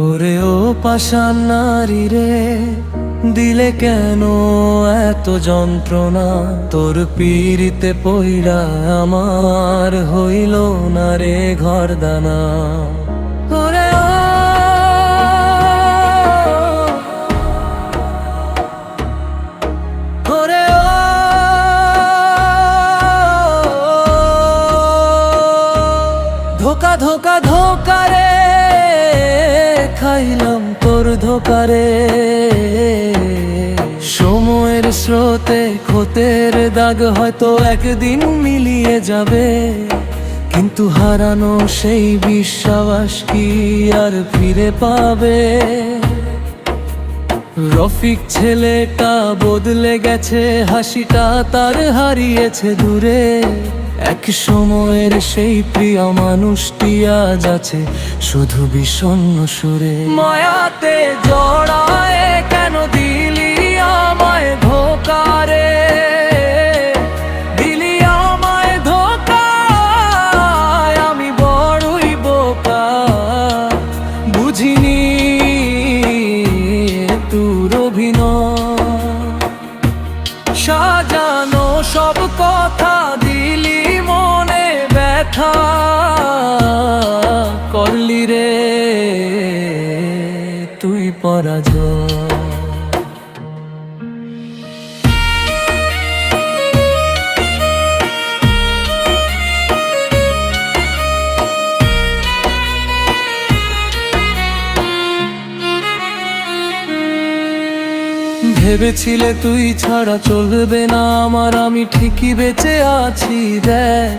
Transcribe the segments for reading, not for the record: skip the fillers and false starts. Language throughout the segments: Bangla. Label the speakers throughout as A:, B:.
A: ওরে ও পাষাণ নারী রে, দিলে কেন এত যন্ত্রণা? তোর পীড়িতে পইড়া আমার হইল না রে ঘরদানা। ওরে ও, ওরে ও, ধোকা ধোকা ধোকা রে, খাইলাম তোর ধোকা রে। সময়ের স্রোতে ক্ষতের দাগ হয়তো একদিন মিলিয়ে যাবে, কিন্তু হারানো সেই বিশ্বাস কি আর ফিরে পাবে? রফিক ছেলেটা বদলে গেছে, হাসিটা তার হারিয়েছে দূরে। এক সময়ের সেই প্রিয় মানুষটি আজ আছে শুধু বিষণ্ণ সুরে। মায়াতে জড়ায় কেন দিলি আমায় ধোকা রে, দিলি আমায় ধোকা, আমি বড়ই বোকা। বুঝিনি তোর অভিনয়, সাজানো সব কথা দিলি মনে ব্যথা করলি রে তুই পরাজয়। ভেবেছিলে তুই ছাড়া চলবে না আমার, আমি ঠিকই বেঁচে আছি দেখ।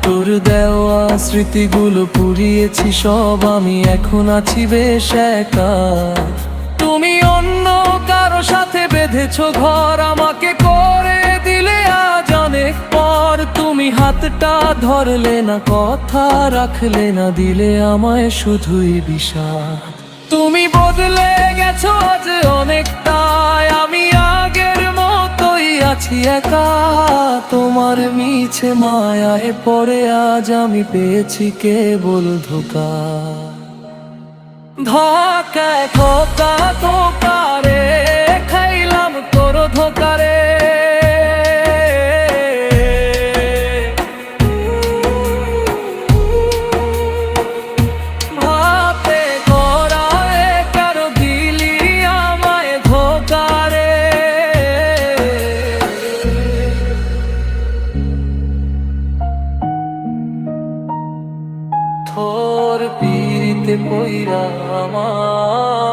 A: তোর দেওয়া স্মৃতিগুলো পুড়িয়েছি সব, আমি এখন আছি বেশ একা। তুমি অন্য কারো সাথে বেঁধেছো ঘর, আমাকে করে দিলে আজ অনেক পর। তুমি হাতটা ধরলে না, কথা রাখলে না, দিলে আমায় শুধুই বিষাদ। তুমি বদলে গেছো আজ অনেকটাই, আমি আগের মতোই আছি একা। তোমার মিছে মায়ায় পড়ে আজ আমি পেয়েছি কেবল ধোকা। ধোকায় ধোকা ধোকা রে, খাইলাম তোর ধোকা রে। তোর পীড়িতে পইড়া আমার